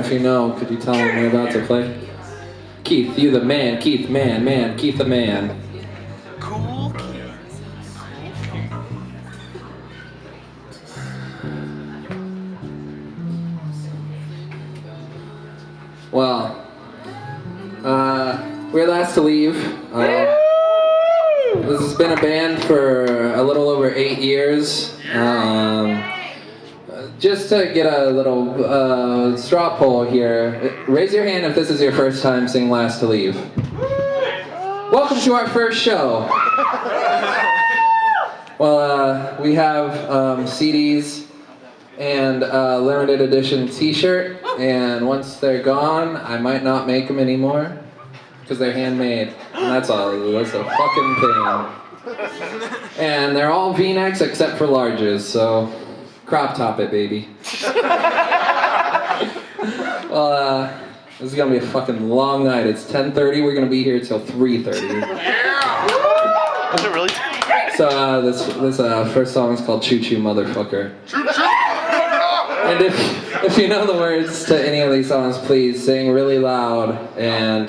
if you know, could you tell him we're about to play? Keith, you the man. Keith, man. Keith the man. Cool Keith. Well, we're last to leave. This has been a band for a little over 8 years. Just to get a little straw poll here, raise your hand if this is your first time seeing Last to Leave. Welcome to our first show. Well, we have CDs and a limited edition t-shirt, and once they're gone, I might not make them anymore because they're handmade, and that's a fucking thing. And they're all V-necks except for larges, so crop top it, baby. Well, this is gonna be a fucking long night. It's 10:30. We're gonna be here till 3:30. Yeah. Is it really? So this first song is called "Choo Choo Motherfucker." And if you know the words to any of these songs, please sing really loud and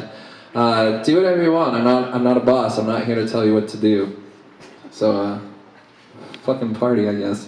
do whatever you want. I'm not a boss. I'm not here to tell you what to do. So fucking party, I guess.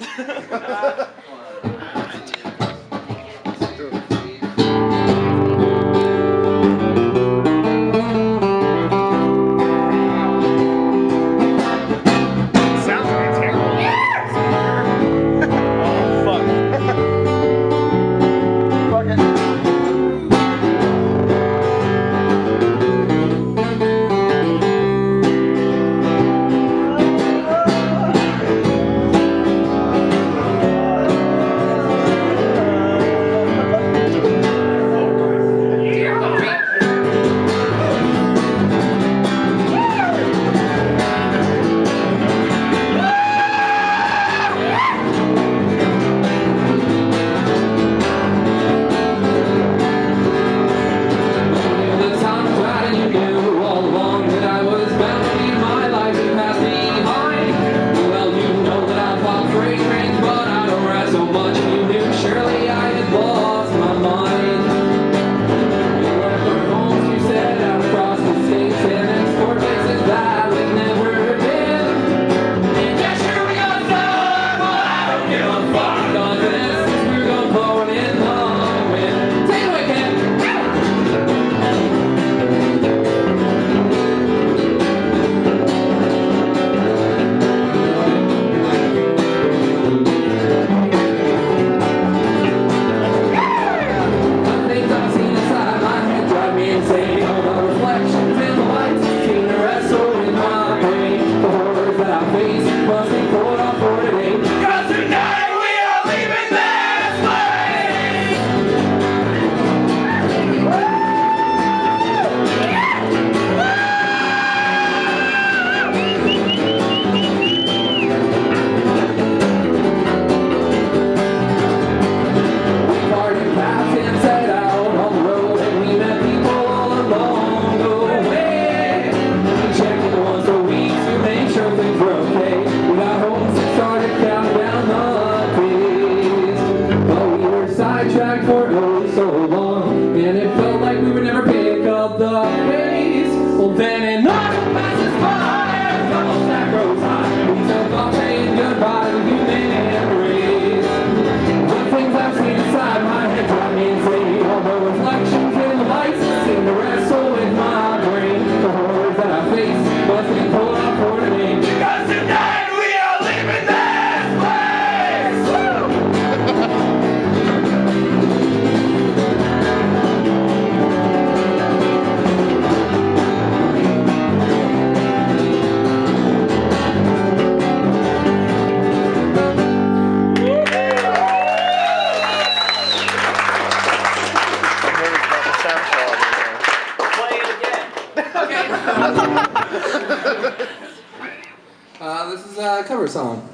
This is a cover song.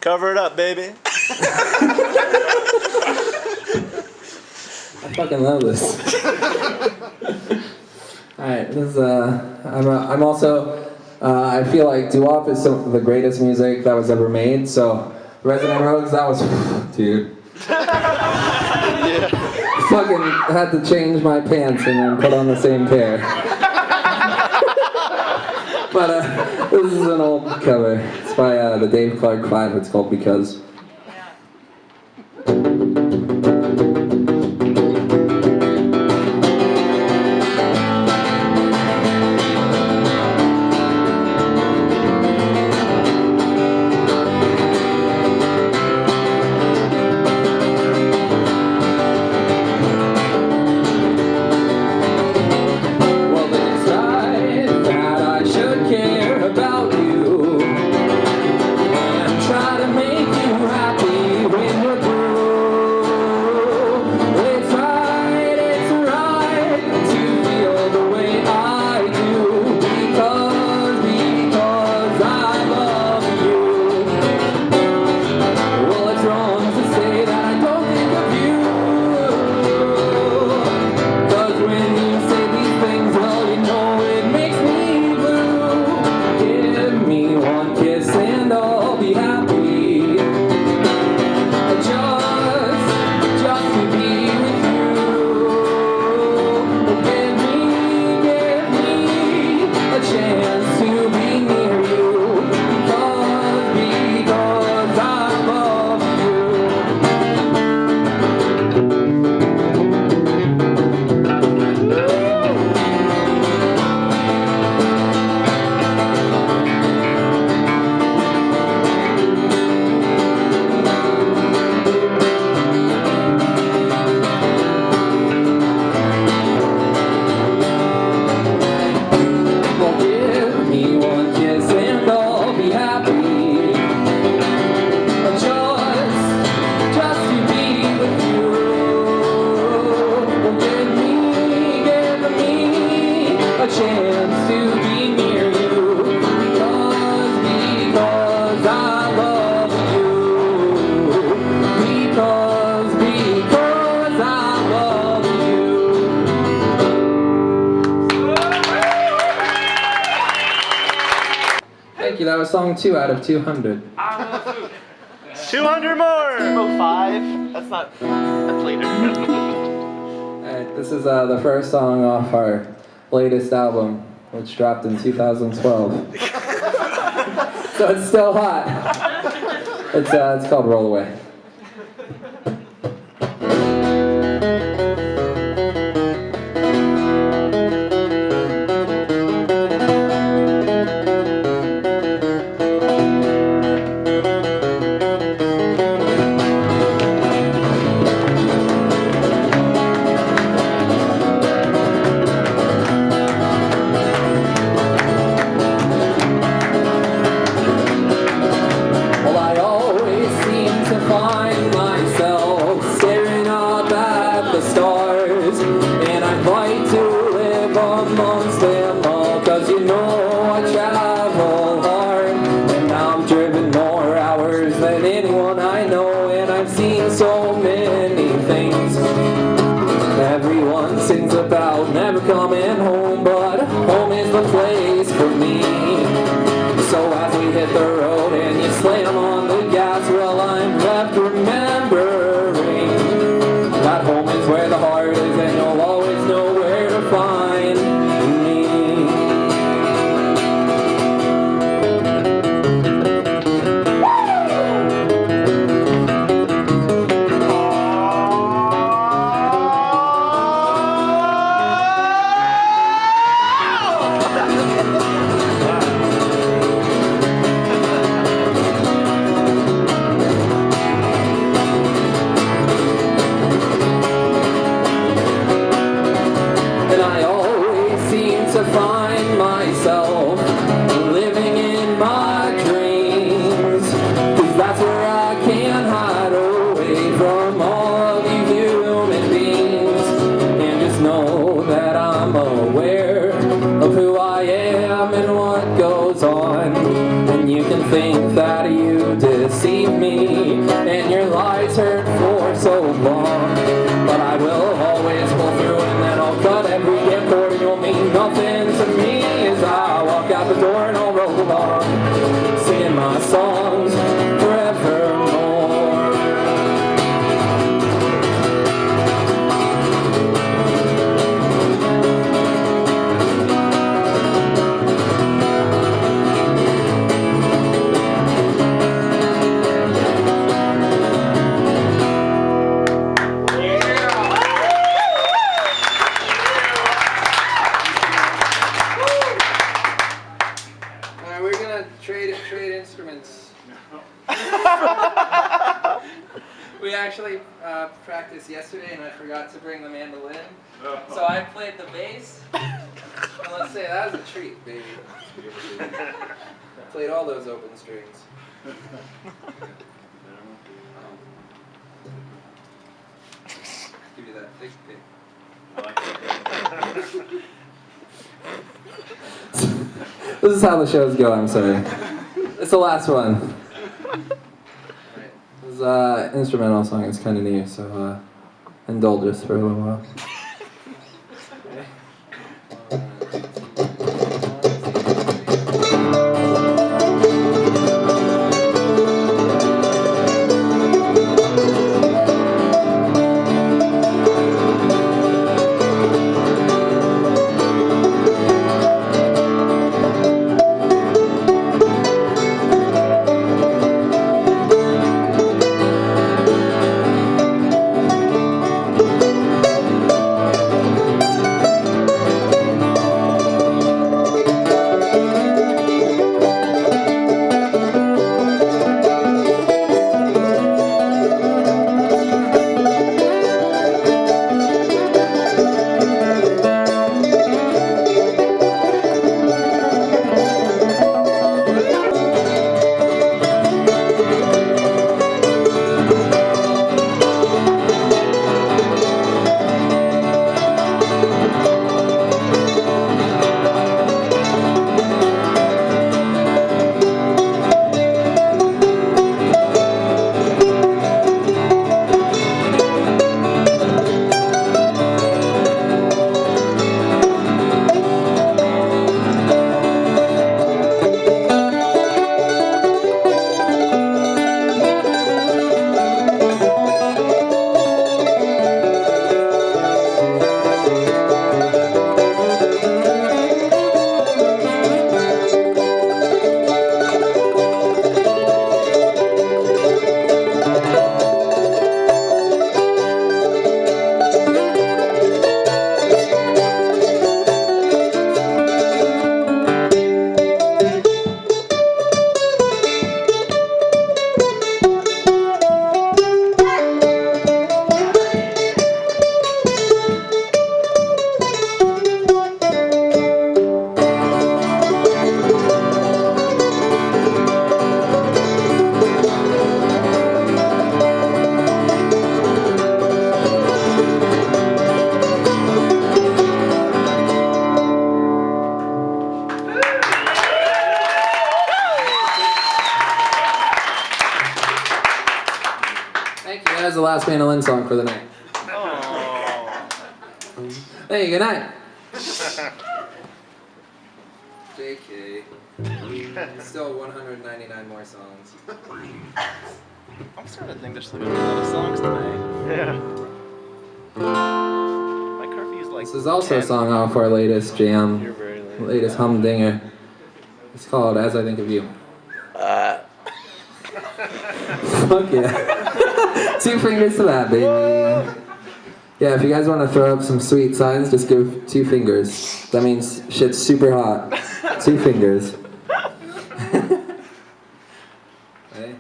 Cover it up, baby. I fucking love this. Alright, this is I'm also I feel like doo-wop is some of the greatest music that was ever made, so Resident Rogues, that was dude. Yeah. fucking had to change my pants and then put on the same pair. But this is an old cover. It's by the Dave Clark 5. It's called Because. That was song 2 out of 200. 200 more! 205? That's later. Alright, this is the first song off our latest album, which dropped in 2012. So it's still hot. It's called Roll Away. Never coming home, but home is the place for me. So as we hit the road and you slam on the gas, well, I'm left remembering that home is where the heart is, and you'll always know where to find me. I forgot to bring the mandolin. So I played the bass. And let's say that was a treat, baby. I played all those open strings. Give you that thick pick. This is how the shows go, I'm sorry. It's the last one. Alright. This is an instrumental song, it's kind of new, so indulge us for a little while. That is the last mandolin song for the night. Oh. Hey, good night. JK. Still 199 more songs. I'm starting to think there's going to be a lot of songs tonight. Yeah. My curfew's like This is also 10. a song off our latest jam, You're very late. latest humdinger. It's called As I Think of You. Fuck yeah. 2 fingers to that, baby. Yeah, if you guys want to throw up some sweet signs, just give 2 fingers. That means shit's super hot. 2 fingers. Hey.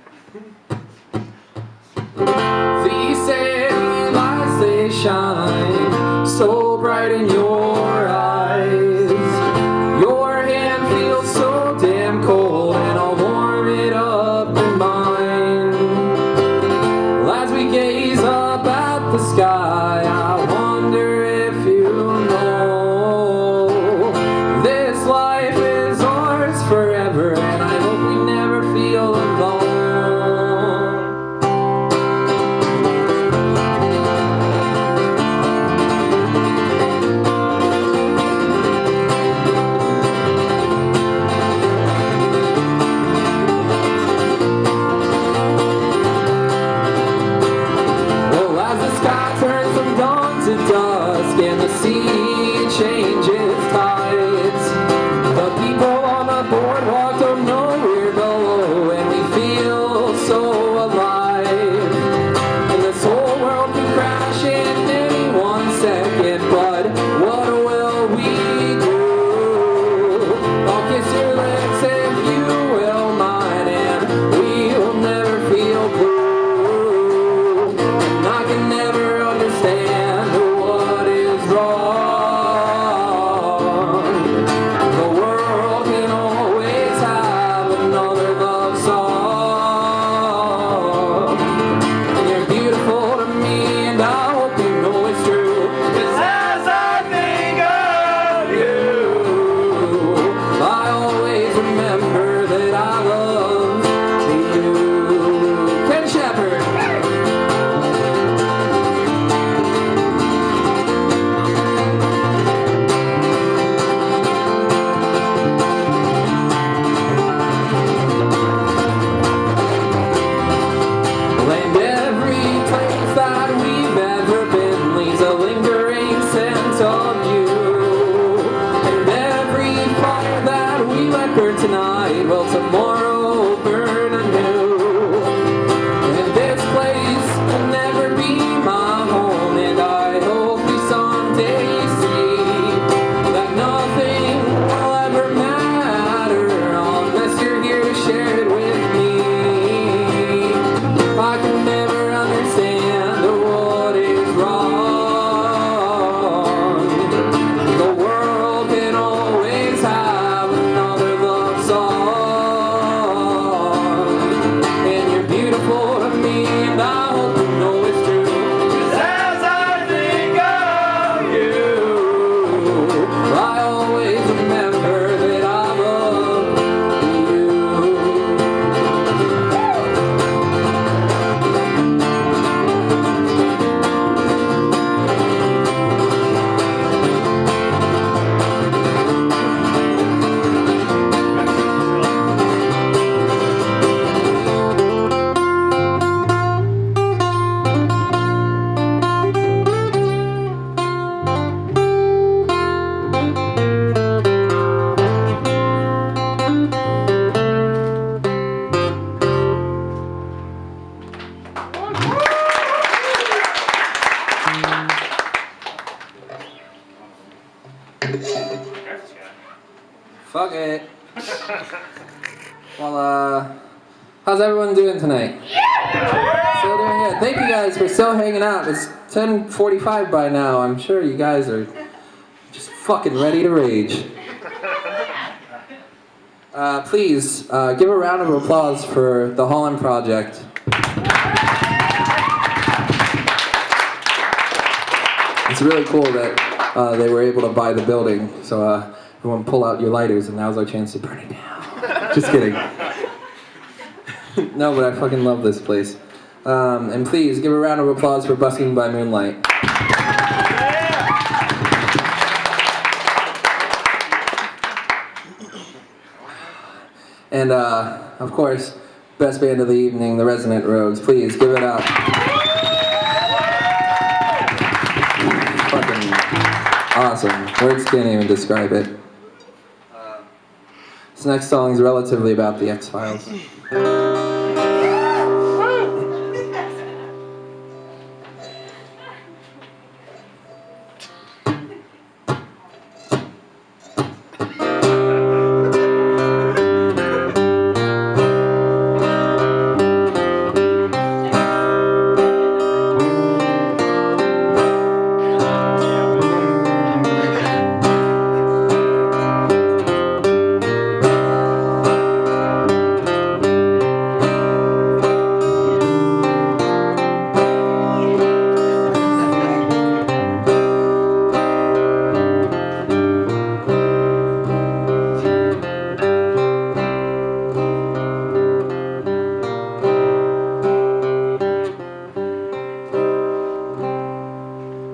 These city lights, they shine so bright in your eyes. Your hand feels so damn cold, and I'll warm it up in mine. As we gaze up at the sky, I wonder if you know this life is ours forever, and I hope we never feel alone. Fuck it. Well, how's everyone doing tonight? Still doing good. Thank you guys for still hanging out. It's 10:45 by now. I'm sure you guys are just fucking ready to rage. Please, give a round of applause for the Holland Project. It's really cool that they were able to buy the building, so everyone pull out your lighters and now's our chance to burn it down. Just kidding. No, but I fucking love this place. And please, give a round of applause for Busking by Moonlight. And, of course, best band of the evening, the Resonant Rogues. Please, give it up. Fucking awesome. Words can't even describe it. This next song is relatively about the X-Files.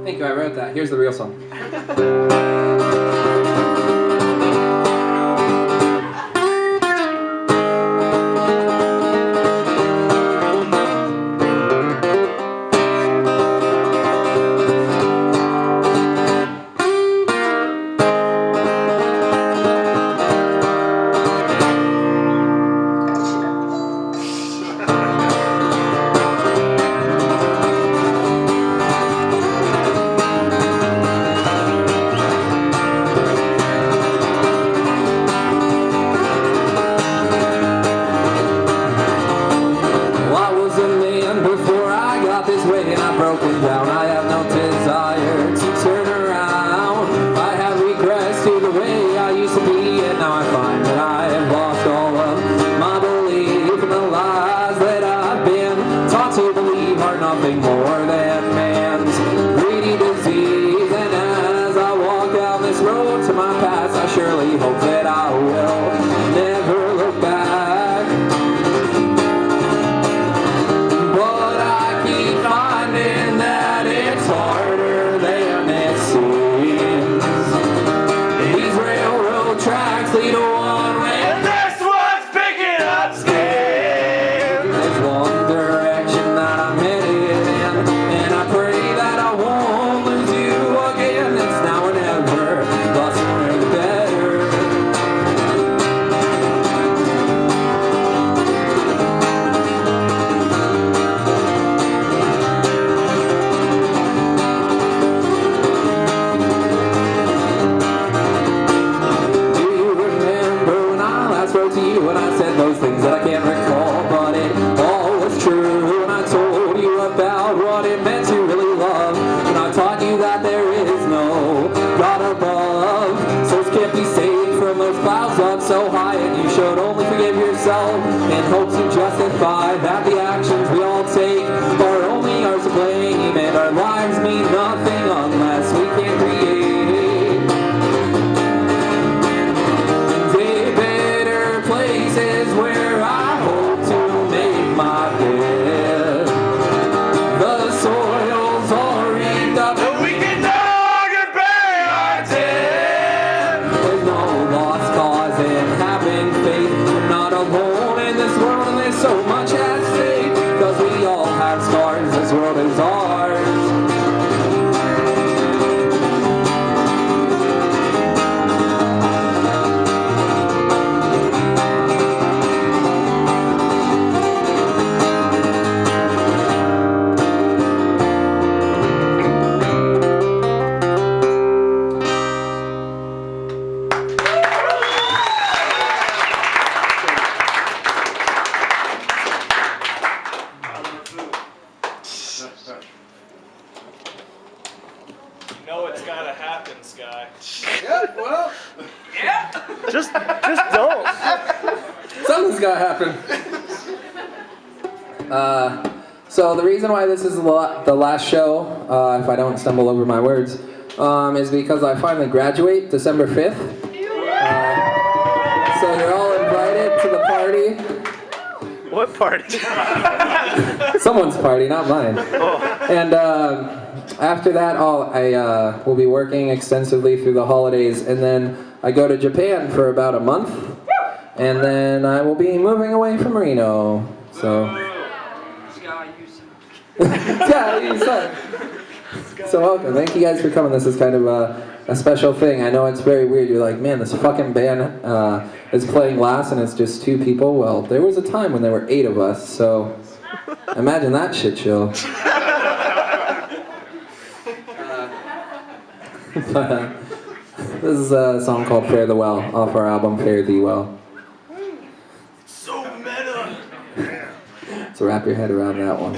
Thank you, I wrote that. Here's the real song. Broken down, I have no desire to turn around. I have regrets to the way I used to be, and now I find that I have lost all of my belief in the lies that I've been taught to believe are nothing more than man's greedy disease. And as I walk down this road to my past, I surely hope that I will never look back. Harder than it seems. These railroad tracks lead to one way, and this one's picking up steam. There's one direction that I'm headed in, and I pray that I won't lose you again. It's now or never, the sooner the better. To you when I said those things that I can't recall, but it all was true. And I told you about what it meant to really love, and I taught you that there is no God above. Souls can't be saved from those clouds up so high, and you should only forgive yourself in hopes to justify that the actions we all take are only ours to blame, and our lives mean nothing unless we can create. Places where I hope to make my bed. The soil's all rigged up, and we can no longer bury our dead. There's no lost cause in having faith. We're not alone in this world, and there's so much at stake. Cause we all have scars, this world is ours. You know it's gotta happen, Sky. Yeah, well, Yeah. Just don't. something's gotta happen. So the reason why this is the last show, if I don't stumble over my words, is because I finally graduate December 5th. So you're all invited to the party. What party? Someone's party, not mine. Oh. And after that, I will be working extensively through the holidays, and then I go to Japan for about a month, and then I will be moving away from Reno. So. Yeah, you suck. So welcome. Thank you guys for coming. This is kind of a special thing. I know it's very weird. You're like, man, this fucking band is playing last and it's just 2 people. Well, there was a time when there were 8 of us, so imagine that shit show. This is a song called Fare Thee Well off our album Fare Thee Well. So meta. So wrap your head around that one.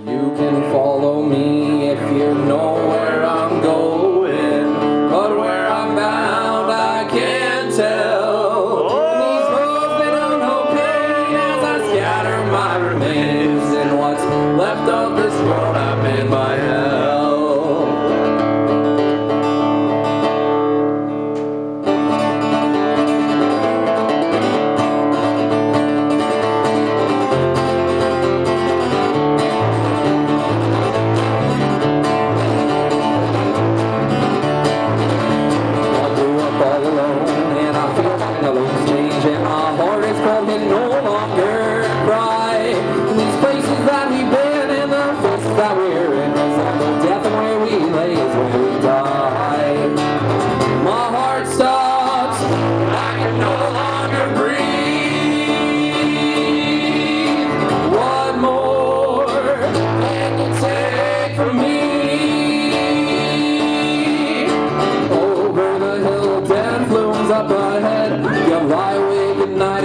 You can follow me if you know where I'm going, but where I'm bound I can't tell. These roads, they don't know pain as I scatter my remains in what's left of this world I've made my hell.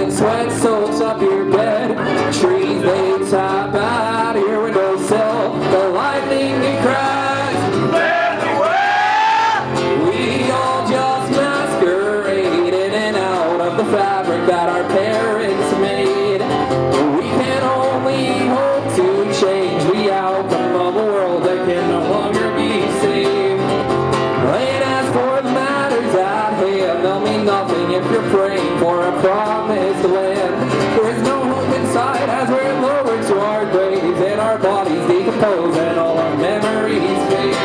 Sweat soaks up your bed. Trees, they tap out of your windowsill. The lightning, it cracks. We all just masquerade in and out of the fabric that our parents made. We can only hope to change the outcome of a world that can no longer be saved. And as for the matters at hand, they'll mean nothing if you're praying for a promised land. There is no hope inside as we're lowered to our graves and our bodies decompose and all our memories fade.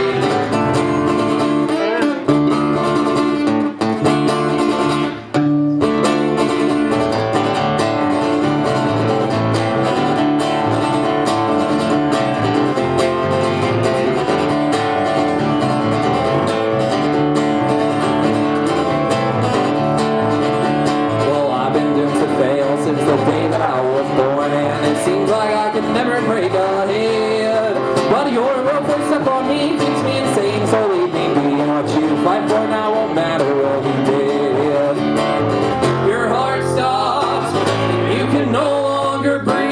But your rope was up on me, keeps me insane, so leave me be. And what you fight for now won't matter, we'll be dead. Your heart stops, you can no longer breathe.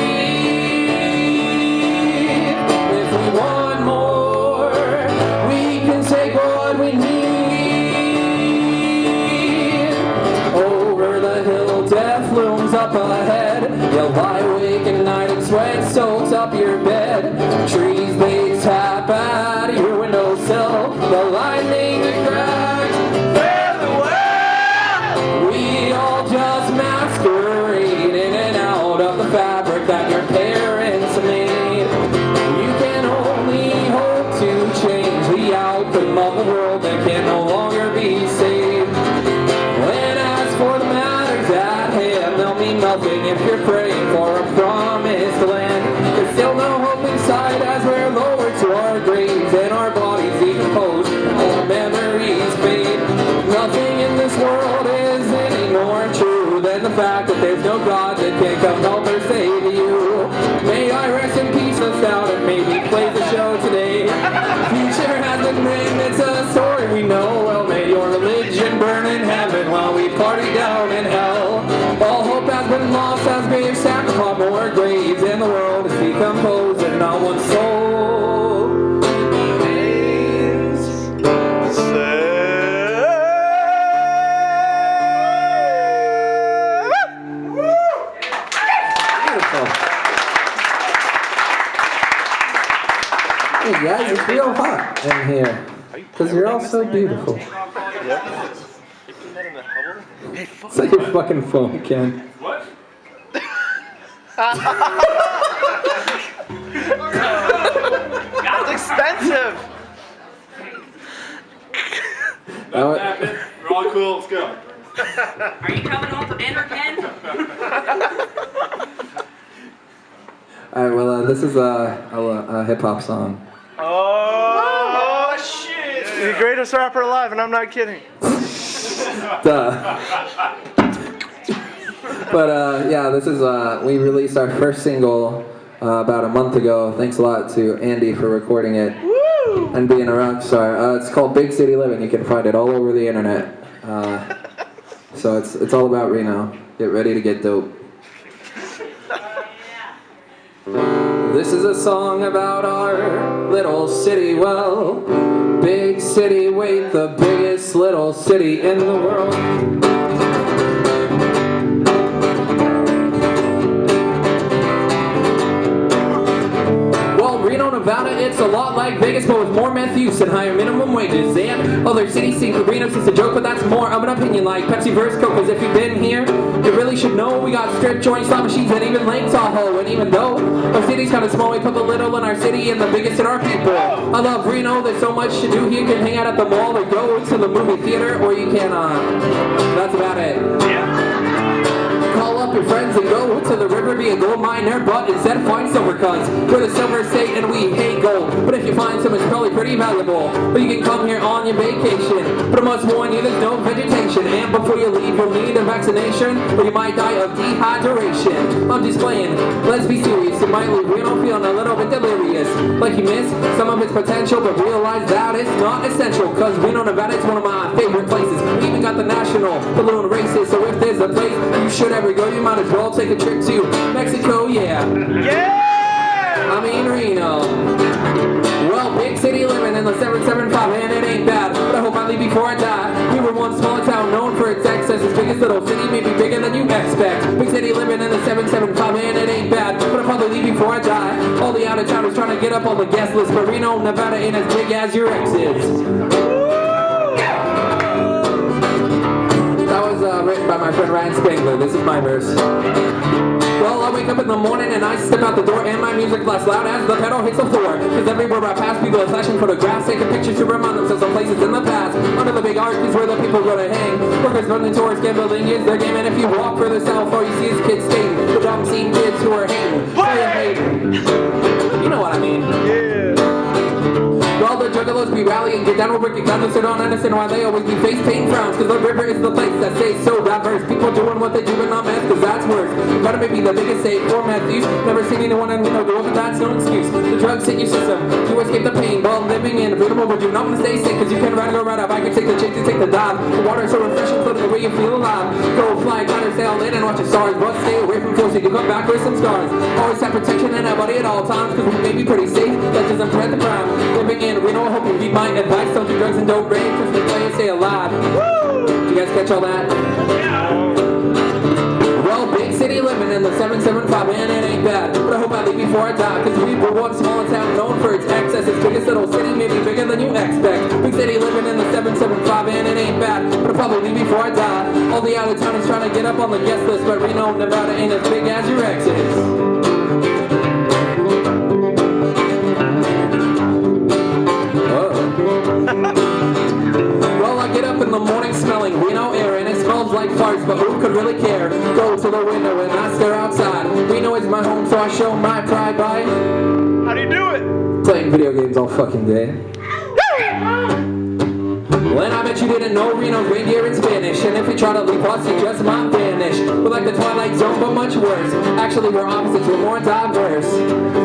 If we want more, we can take what we need. Over the hill, death looms up ahead. You'll lie awake at night and sweat soaks up your bed. Trees, they tap out of your windowsill. The lightning, it cracks. Fare thee well. We all just masquerade in and out of the fabric that your parents made. You can only hope to change the outcome of a world that can no longer be saved. And as for the matters at hand, they'll mean nothing if you're praying for a promised land. There's still no hope inside as we're lowered to our graves and our bodies decompose, all our memories fade. Nothing in this world is any more true than the fact that there's no God that can come help or save you. May I rest in peace, nostalgia, and maybe play the show today. Future has been written, it's a story we know. Well, may your religion burn in heaven while we party down in hell. All hope has been lost as graves stacked upon more graves, and the world is decomposed and not one soul Hey guys, it's real hot in here. Because you're all so beautiful. You put that in the hubble? Hey, fuck. It's like your fucking phone, Ken. What? That's expensive. That's it. We're all cool. Let's go. Are you coming home for dinner, Ken? Alright, well, this is a hip-hop song. Oh, shit. You're the greatest rapper alive, and I'm not kidding. Duh. But yeah, this is, we released our first single about a month ago. Thanks a lot to Andy for recording it. Woo! And being a rock star. It's called Big City Living. You can find it all over the internet. So it's all about Reno. Get ready to get dope. This is a song about our little city, well, big city, wait, the biggest little city in the world. Well, Reno, Nevada, it's a lot like Vegas, but with more meth use and higher minimum wages. And other cities think Reno's just a joke, but that's more of an opinion, like Pepsi versus Coke, because if you've been here, you really should know we got strip joints, slot machines, and even Lake Tahoe. And even though our city's kind of small, we put the little in our city and the biggest in our people. I love Reno, there's so much to do here. You can hang out at the mall or go to the movie theater, or you can, that's about it. Call up your friends and go to the river, be a gold miner, but instead find silver, cause we're the silver state and we hate gold. But if you find some, it's probably pretty valuable. But you can come here on your vacation, but I must warn you, there's no vegetation. And before you leave, you'll need a vaccination, or you might die of dehydration. I'm just playing, let's be serious. You might leave Reno feeling a little bit delirious, like you missed some of its potential, but realize that it's not essential, cause Reno, Nevada, it's one of my favorite places. We even got the national balloon races, so if there's a place you should ever go, you might as well take a trip to Mexico, yeah. Yeah! I mean Reno. Well, big city living in the 775, and it ain't bad, but I hope I leave before I die. We were one small town known for its excess. Its biggest little city, maybe bigger than you expect. Big city living in the 775, and it ain't bad, but I'll probably leave before I die. All the out-of-towners trying to get up on the guest list, but Reno, Nevada ain't as big as your exes. That was written by my friend Ryan Spangler. This is my verse. Well, I wake up in the morning and I step out the door and my music blasts loud as the pedal hits the floor. Cause everywhere I pass, people are flashing photographs, taking pictures to remind themselves of places in the past. Under the big arch is where the people go to hang. Workers running towards gambling is their game, and if you walk further south, all you see is kids skating. The dumb scene kids who are hating. You know what I mean. Yeah. Well, the juggalos we rally and get down with wicked guns, so don't understand why they always be face paint frowns. Cause the river is the place that stays so diverse. People doing what they do but not meth, cause that's worse. Gotta be the biggest state for meth use. Never seen anyone in Reno do it, but that's no excuse. The drugs hit your system to escape the pain, while living in a freedom over you. Not wanna stay safe, cause you can ride or ride up. I can take the chase, you take the dive. The water is so refreshing, floating the way you feel alive. Go fly, glider, sail in and watch the stars, but stay away from force, you can come back with some scars. Always have protection and a buddy at all times, cause we may be pretty safe. That doesn't prevent the crime. Living in Reno, I hope you read my advice. Don't do drugs and don't rave, cause we play and stay alive. Woo! Did you guys catch all that? Well, big city living in the 775, and it ain't bad, but I hope I leave before I die, cause we were one small town known for its excess. Its biggest little city, maybe bigger than you expect. Big city living in the 775, and it ain't bad, but I'll probably leave before I die. All the out-of-towners trying to get up on the guest list, but Reno, Nevada ain't as big as your exes. Well, I get up in the morning smelling Reno air, and it smells like farts, but who could really care? Go to the window and I stare outside. Reno is my home, so I show my pride by How do you do it? playing video games all fucking day. Well, and I bet you didn't know Reno's reindeer in Spanish, and if you try to leave us, you just might vanish. We're like the Twilight Zone, but much worse. Actually, we're opposites, we're more diverse.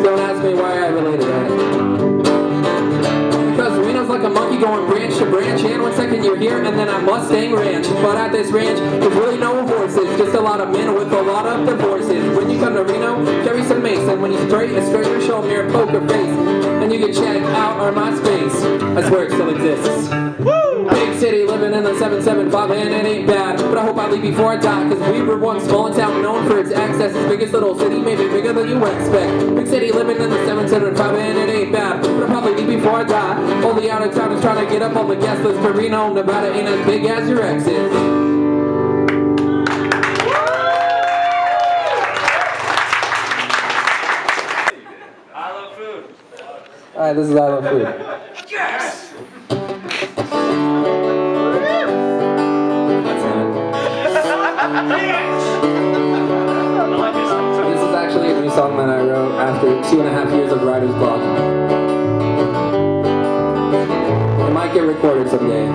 Don't ask me why I related that. Because Reno's like a monkey going branch to branch, and 1 second you're here and then at Mustang Ranch. But at this ranch, there's really no horses, just a lot of men with a lot of divorces. When you come to Reno, carry some mace, and when you straight, a straighter show me your poker face. And you can check out our MySpace, I swear it still exists. Woo! Big city living in the 775, and it ain't bad, but I hope I leave before I die, cause we were one small town known for its access. Its biggest little city, maybe bigger than you expect. Big city living in the 775, and it ain't bad, but I'll probably before I die. Only out of town is trying to get up on the guest list for Reno. Nevada ain't as big as your exit. I love food. Alright, this is I Love Food. Yes! That's it. This is actually a new song that I wrote after 2.5 years of writer's block. It might get recorded someday.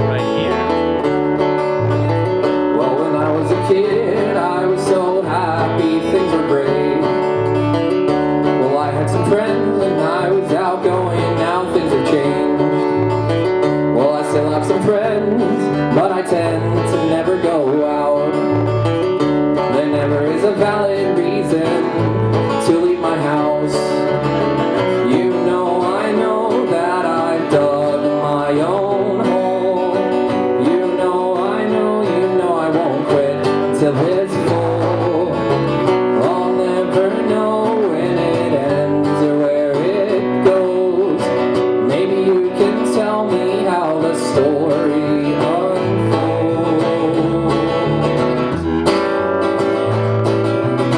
Right here. Well, when I was a kid, I was so happy, things were great. Well, I had some friends and I was outgoing, now things have changed. Well, I still have some friends, but I tend to never go out. There never is a valid reason to leave my house. You know, I know that I've dug my own hole. You know, I won't quit till it's full. I'll never know when it ends or where it goes. Maybe you can tell me how the story unfolds.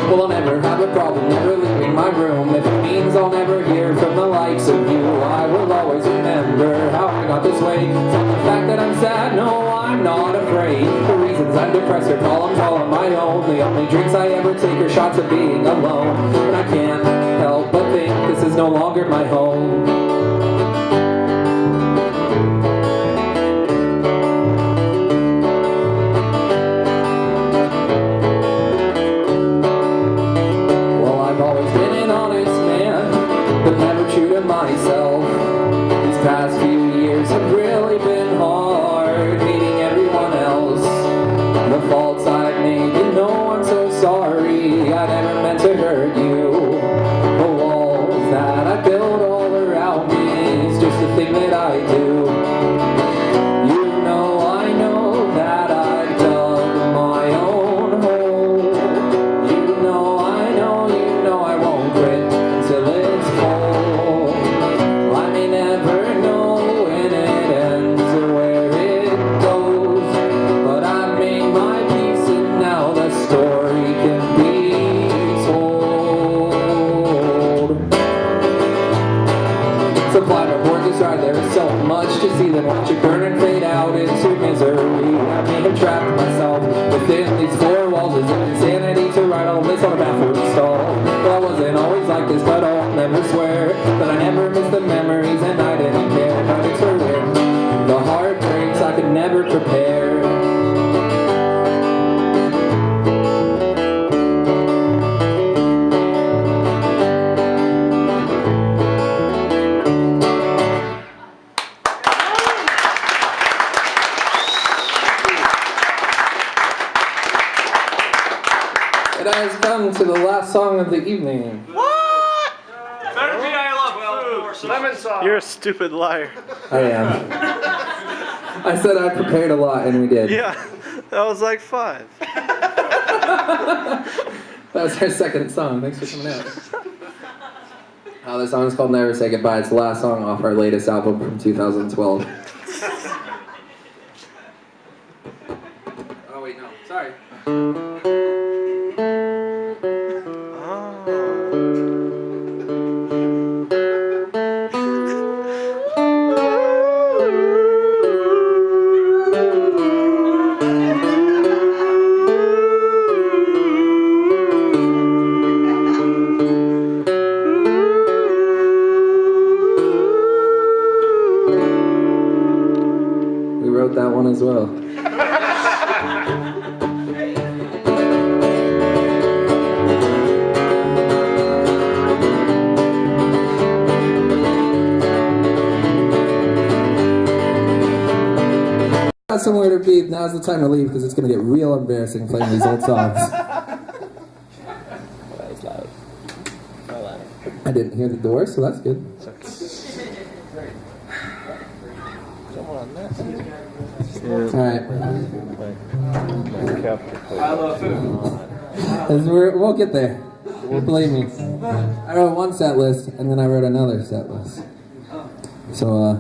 Well, I'll never have a problem, never leaving my room. If it means I'll never hear from the likes of you, I will always remember how I got this way. It's not the fact that I'm sad, no, I'm not afraid. The reasons I'm depressed are problems all on my own. The only drinks I ever take are shots of being alone. And I can't help but think this is no longer my home. Well, I've always been an honest man, but never true to myself. These past few years have really been hard, hating everyone else. The faults I've made, you know I'm so sorry. I never meant to hurt you. The walls that I build all around me is just a thing that I do. You know, I know that I've dug my own hole. You know, I won't quit until it's full. I may never know when it ends or where it goes, but I've made my peace and now the story can be told. Supply my board just right, there is so much to see, then watch it burn and fade out into misery. I may have trapped myself within these four walls. Is it insanity to write all this on a bathroom stall? Well, I wasn't always like this, but I'll never swear that I never missed the memories and I didn't care. But it's hurting, the heartbreaks I could never prepare. It has come to the last song of the evening. Better be I love food. Lemon sauce. You're a stupid liar. I am. I said I prepared a lot, and we did. Yeah, that was like 5. That was our second song. Thanks for coming out. This song is called Never Say Goodbye. It's the last song off our latest album from 2012. Oh, wait, no. Sorry. We wrote that one as well. Got somewhere to be. Now's the time to leave because it's going to get real embarrassing playing these old songs. That was loud. Not loud. I didn't hear the door, so that's good. Alright. I love food. We'll get there. Well, believe me, I wrote one set list and then I wrote another set list. So,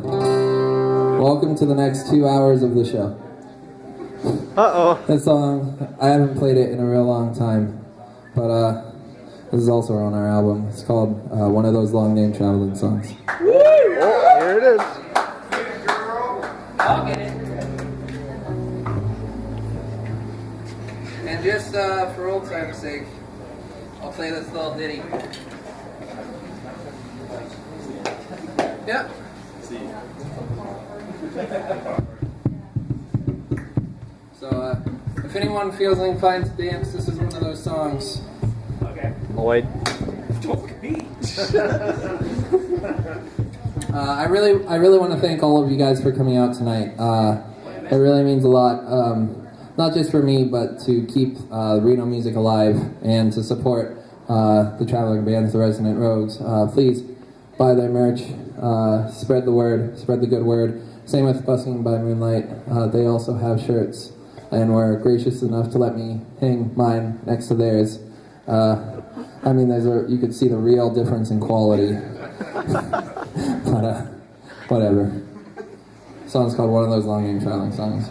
welcome to the next 2 hours of the show. Uh-oh. This song, I haven't played it in a real long time, but this is also on our album. It's called One of Those Long Name Traveling Songs. Oh, here it is. I'll get it. And just for old time's sake, I'll play this little ditty. Yep. So, if anyone feels inclined to dance, this is one of those songs. Okay. Lloyd. Don't look at me. I really want to thank all of you guys for coming out tonight. It really means a lot, not just for me, but to keep Reno music alive and to support the traveling bands, the Resident Rogues. Please buy their merch, spread the word, spread the good word. Same with Busking by Moonlight. They also have shirts and were gracious enough to let me hang mine next to theirs. I mean, you could see the real difference in quality. But, whatever. The song's called One of Those Long Name Traveling Songs.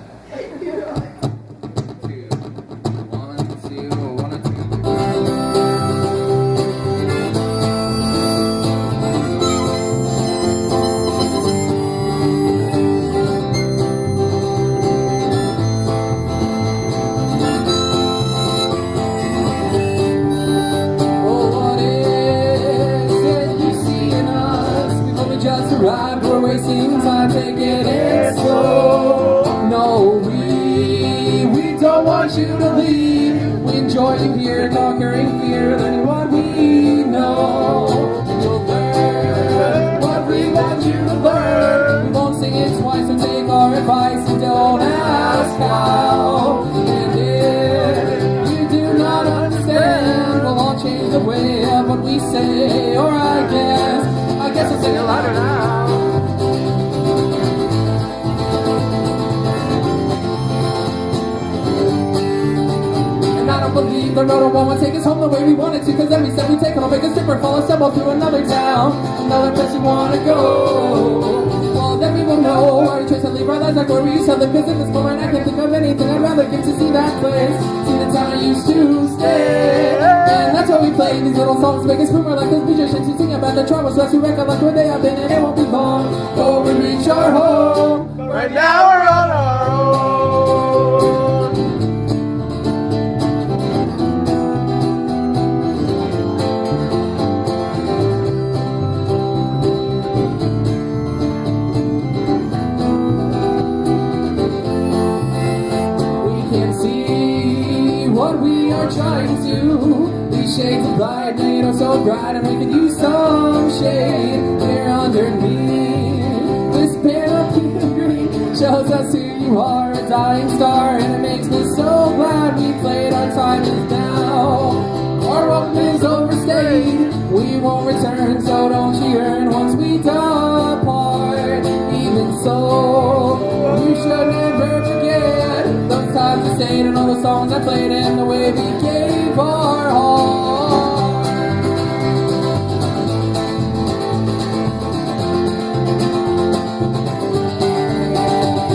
We're wasting time, take it slow. No, we don't want you to leave. We enjoy you here, conquering fear of anyone we know. We'll learn what we want you to learn. We won't sing it twice, so take our advice and don't ask how. And if you do not understand, we'll all change the way of what we say. Or I guess I'll sing it louder now. I don't believe the road won't take us home the way we want it to, cause every step we take will make a stripper fall assemble through another town, another place we wanna go. Well, then we will know our choice to leave our lives like where we used to live, cause in this moment I can't think of anything I'd rather get to see that place, see the town I used to stay. And that's why we play these little songs to make us boomer like those musicians who sing about the troubles, so as we recollect where they have been, and it won't be long before we reach our home. But right now we're on our own. What we are trying to, these shades of light made us so bright, and we could use some shade here underneath. This panoply of green shows us who you are, a dying star, and it makes me so glad we played. Our time is now, our welcome is overstayed. We won't return, so don't you yearn once we depart. Even so, you should never forget those times we stayed and all the songs I played and the way we gave our heart.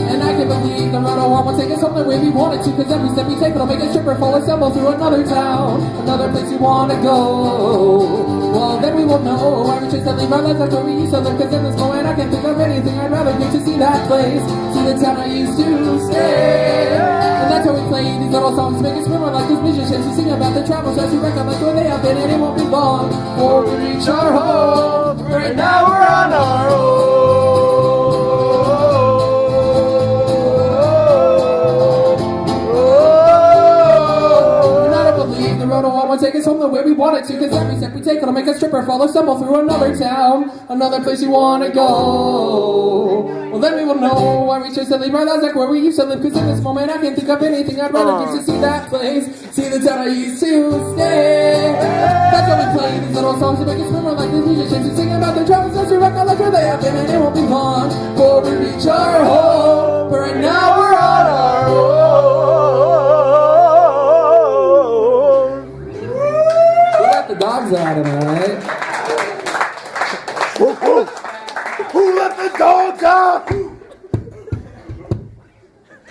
And I can't believe the road will take us home the way we want it to, cause every step we take will make a stripper fall assemble through another town, another place we wanna go. Well, then we will know why we chose to leave our lives like where we used to live, cause in this moment I can't think of anything I'd rather get to see that place, see the town I used to stay. And that's how we play these little songs to make us remember like those musicians who sing about their travels as we recollect where they have been, and it won't be long before we reach our home. Right now we're on our own. The road won't take us home the way we want it to, cause every step we take it'll make a stripper fall or stumble through another town, another place we wanna go. Well, then we will know why we chose to leave our lives like where we used to live, cause in this moment I can't think of anything I'd rather get to see that place, see the town I used to stay. That's why we play these little songs to make us remember like these musicians who sing about their travels as we recollect where they have been, and it won't be long before we reach our home. But right now we're on our own. the dogs out, am I right? Who let the dogs out?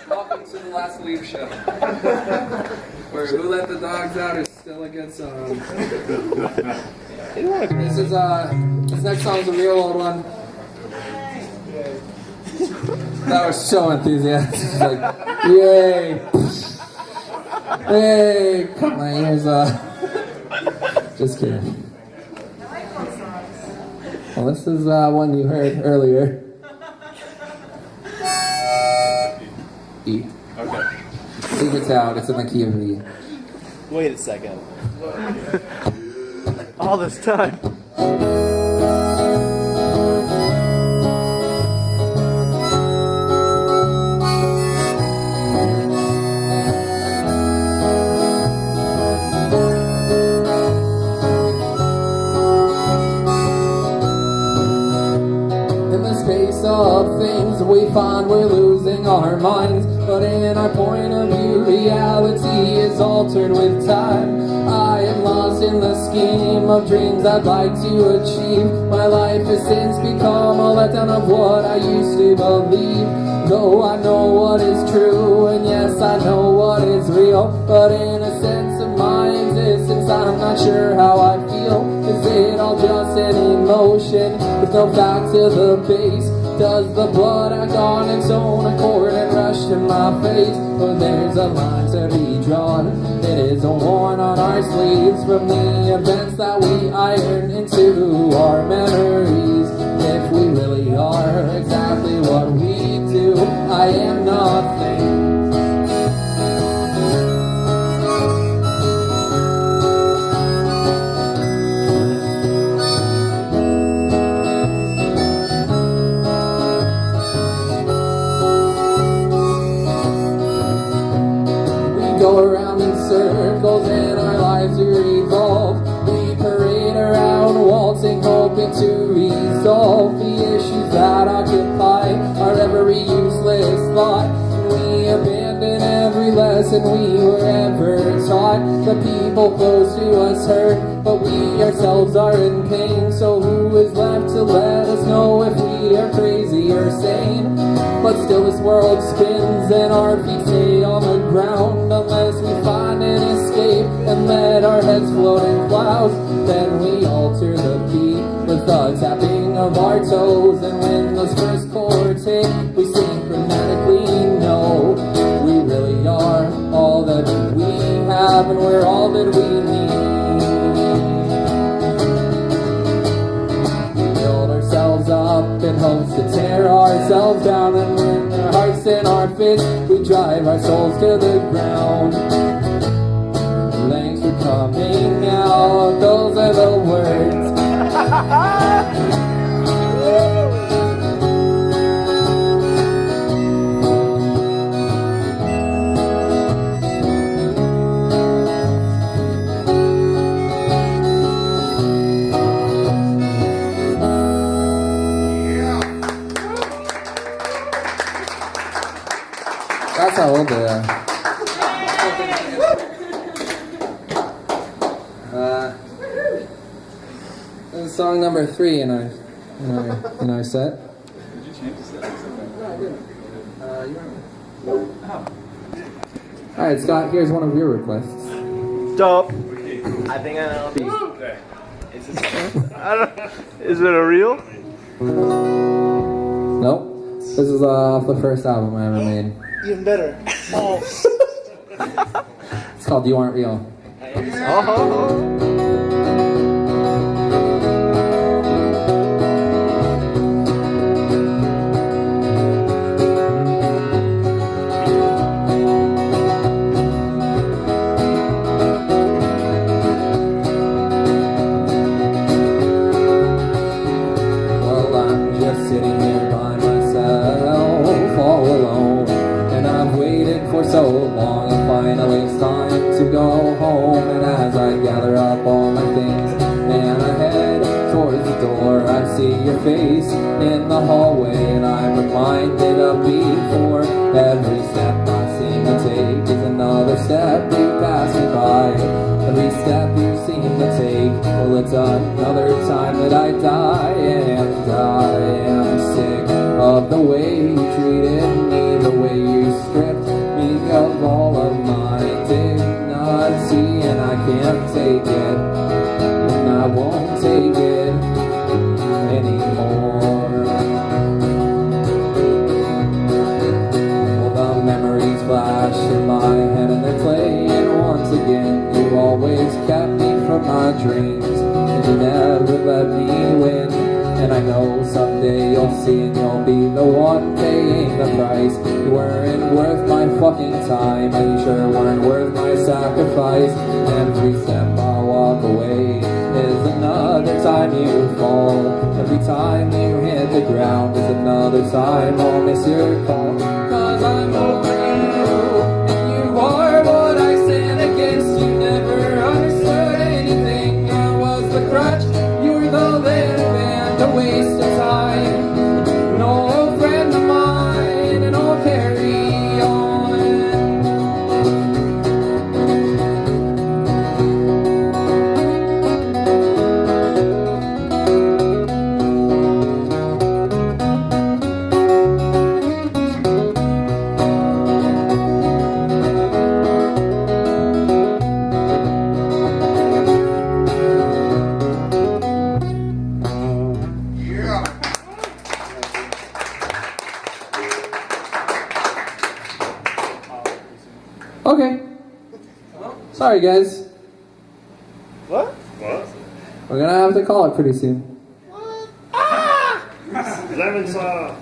Welcome to the Last Leave Show. Where Who Let the Dogs Out is still a good song. This next song is a real old one. That was so enthusiastic. Like, yay. Hey, cut my ears off. Just kidding. Well, this is one you heard earlier. E. Okay. Leave it out. It's in the key of E. Wait a second. All this time. Of things we find we're losing our minds, but in our point of view reality is altered with time. I am lost in the scheme of dreams I'd like to achieve. My life has since become a letdown of what I used to believe. Though I know what is true, and yes, I know what is real, but in a sense of my existence I'm not sure how I feel. Is it all just an emotion with no facts to the base? Does the blood act on its own accord and rush to my face? Or there's a line to be drawn, it is worn on our sleeves from the events that we iron into our memories. If we really are exactly what we do, I am nothing. Go around in circles and our lives revolve. We parade around waltzing, hoping to resolve the issues that occupy our every useless thought. We abandon every lesson we were ever taught. The people close to us hurt, but we ourselves are in pain. So who is left to let us know if we are crazy or sane? But still this world spins and our feet stay on the ground. Unless we find an escape and let our heads float in clouds, then we alter the beat with the tapping of our toes. And when those first chords hit, we synchronically know we really are all that we have, and we're all that we need. Up in hopes to tear ourselves down, and when our hearts in our fists, we drive our souls to the ground. Thanks for coming out, those are the words. That's how old they are. This is song number 3 in our set. Did you change the set? All right, Scott. Here's one of your requests. Dope. I think I know. Okay. Is this Is it a reel? Nope. This is off the first album I ever made. even better? Oh. It's called You Aren't Real. Oh. So long, and finally it's time to go home. And as I gather up all my things and I head towards the door, I see your face in the hallway, and I'm reminded of before. Every step I seem to take is another step you pass me by. Every step you seem to take Well, it's another time that I die, and I am sick of the way you treated me, the way you stripped me of all of my dignity, and I can't take it, and I won't take it anymore. Well, the memories flash in my head and they're playing once again. You always kept me from my dreams, and you never let me win. And I know someday you'll see and you'll be the one paying the price. You weren't worth my fucking time, and you sure weren't worth my sacrifice. And every step I walk away is another time you fall. Every time you hit the ground is another time I'll miss your call. 'Cause I'm over you, and you are what I sin against. You never understood anything. I was the crutch, you were the live, and a waste of time. No friend of mine, and I'll carry on. Okay. Sorry, guys. What? We're gonna have to call it pretty soon. Lemon saw.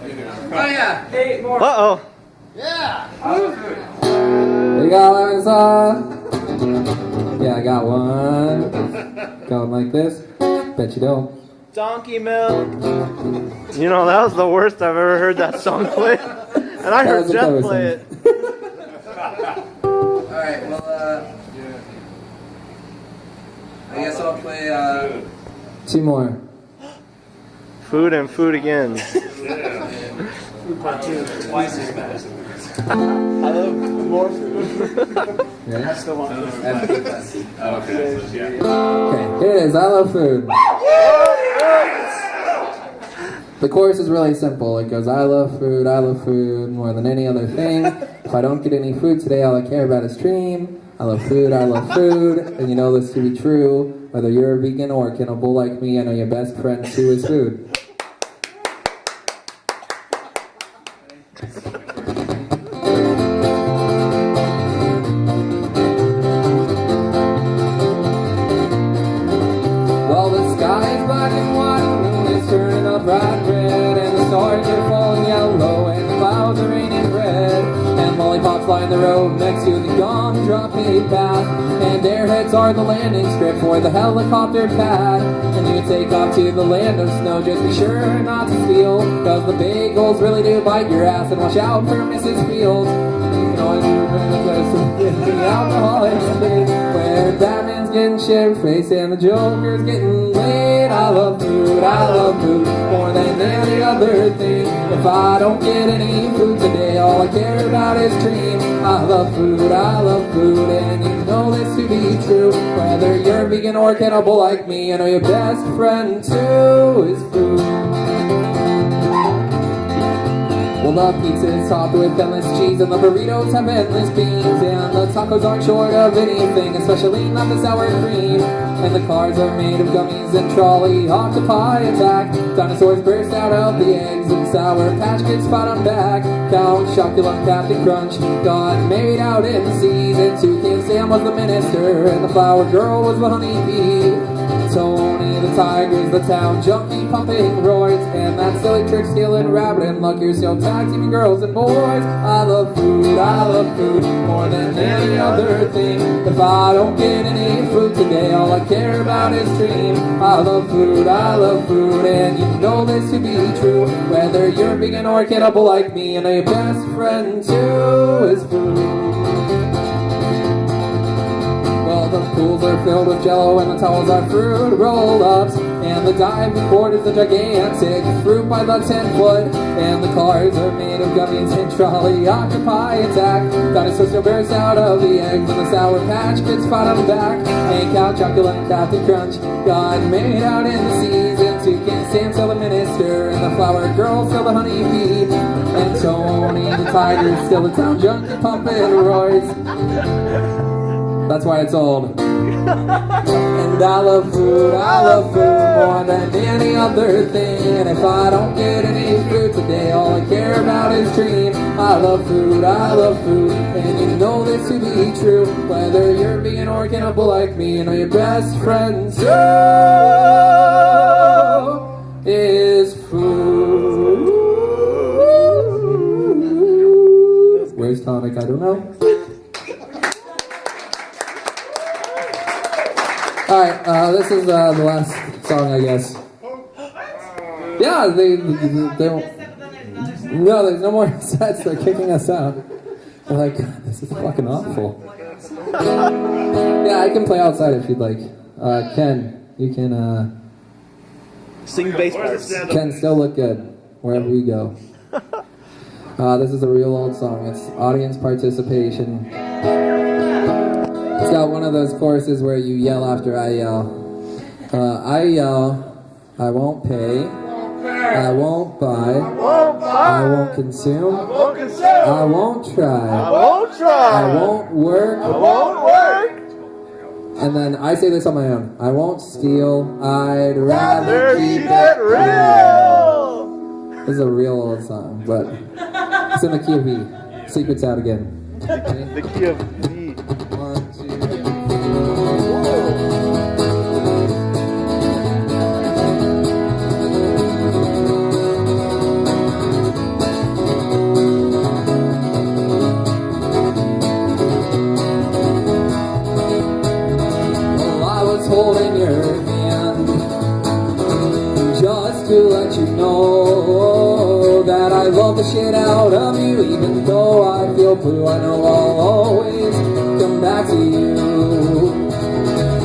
Hey, more. Uh-oh. You got lemon saw? Yeah, I got one. Going like this. Bet you don't. Donkey milk. You know, that was the worst I've ever heard that song play. And I That heard was a Jeff cover play song. it. Alright, well, I guess I'll play, two more. Food and food again. Twice as bad. I love more food. Ready? I still want food. Okay, here it is. I love food. The chorus is really simple. It goes, I love food more than any other thing. If I don't get any food today, all I care about is dream. I love food, and you know this to be true. Whether you're a vegan or a cannibal like me, I know your best friend too is food. Well, the sky is black and white, the moon is turning up bright red, and the stars are falling yellow, and the clouds are raining red, and lollipops line the road next to the gumdrop paved path, and airheads are the landing strip for the helicopter pad, and you take off to the land of snow, just be sure not to steal, 'cause the bagels really do bite your ass, and watch out for Mrs. Fields. You know, the alcoholics where Batman's getting shit-faced and the Joker's getting laid. I love food more than any other thing. If I don't get any food today, all I care about is dream. I love food, and you know this to be true. Whether you're vegan or cannibal like me, I know your best friend too is food. Well, the pizza is topped with endless cheese, and the burritos have endless beans, and the tacos aren't short of anything, especially not the sour cream. And the cars are made of gummies and trolley octopi attack. Dinosaurs burst out of the eggs, and Sour Patch Kids fight on back. Count Chocula, Captain Crunch got married out in the seas, and Toucan Sam was the minister, and the Flower Girl was the honeybee. Tony the Tiger is the town junkie pumping roars, and that silly trick stealing rabbit and luck you're still tag teaming girls and boys. I love food more than any other thing. If I don't get any food today, all I care about is dream. I love food, and you know this to be true. Whether you're vegan or cannibal like me, and your best friend too is food. Well, the pools are filled with jello and the towels are fruit roll-ups, and the the diving board is a gigantic fruit by the 10 foot, and the cars are made of gummies and trolley occupy attack. Dinosaurs burst out of the eggs, and the Sour Patch Kids fought on the back. And Count Chocula and Captain Crunch got made out in the seas, and Toucan Sam still the minister, and the Flower Girl still the honeybee, and Tony the Tiger still the town junkie pumping roids. That's why it's old. And I love food more than any other thing. And if I don't get any food today, all I care about is dream. I love food, and you know this to be true. Whether you're being or cannibal like me, you know your best friend too is food. Where's Tonic? I don't know. Alright, this is the last song, I guess. Yeah, they don't... No, there's no more sets, they're kicking us out. They're like, this is fucking awful. Yeah, I can play outside if you'd like. Ken, you can, Sing bass parts. Ken still look good, wherever we go. This is a real old song, it's audience participation. It's got one of those choruses where you yell after I yell. I yell, I won't pay, I won't buy, I won't consume, I won't try, I won't work, and then I say this on my own. I won't steal, I'd rather keep it real. This is a real old song, but it's in the key of E. Secret's out again. The key of E. 1, 2, 3. Well, I was holding your hand just to let you know that I love the shit out of you, even though I feel blue. I know I'll always come back to you.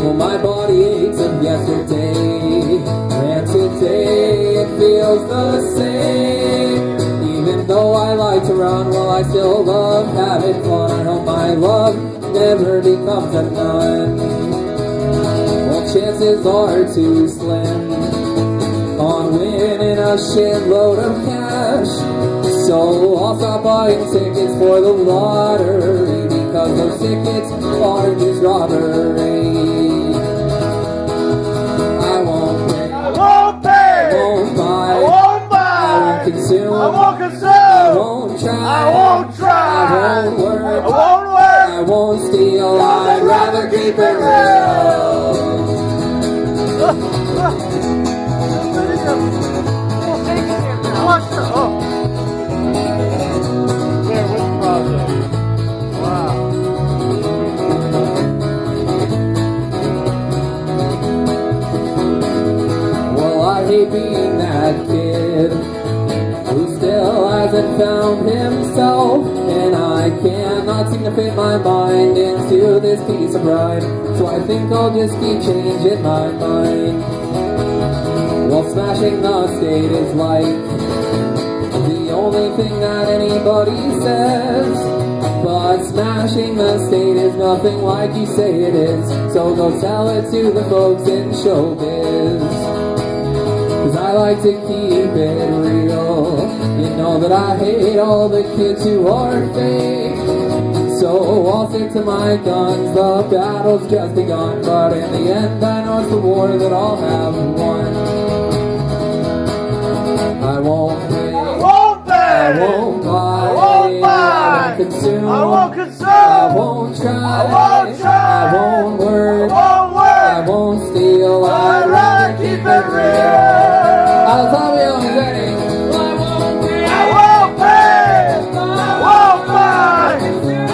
Well, my body aches of yesterday, and today it feels the same. Even though I like to run, well, I still love having fun. I hope my love never becomes a none. Well, chances are too slim on winning a shitload of cash, so I'll stop buying tickets for the lottery, because those tickets are just robbery. I won't pay, I won't buy, I won't consume, I won't try, I won't work, I won't steal, I'd rather keep it real. Well, I hate being that kid who still hasn't found himself, and I cannot seem to fit my mind into this piece of bride, so I think I'll just keep changing my mind. Well, smashing the state is like the only thing that anybody says, but smashing the state is nothing like you say it is, so go tell it to the folks in showbiz. Cause I like to keep it real. You know that I hate all the kids who are fake, so I'll stick to my guns, the battle's just begun, but in the end I know it's the war that I'll have won. I won't pay, I won't buy, I won't consume, I won't try, I won't work, I won't steal, I'd rather keep it real. I'll tell you I'm ready. I won't pay, I won't buy,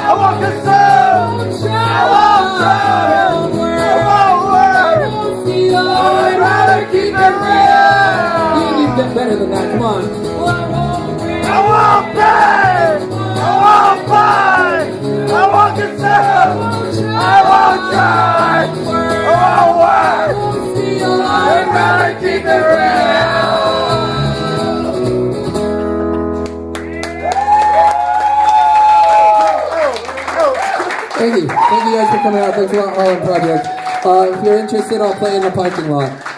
I won't consume, I won't try, I won't work, I'd rather keep it real. You've been better than that, come on. I won't pay, I won't buy, I won't consume, I won't try, I won't work, I'd gotta keep it real. Thank you. Thank you guys for coming out. Thanks a lot, Holland Project. If you're interested, I'll play in the parking lot.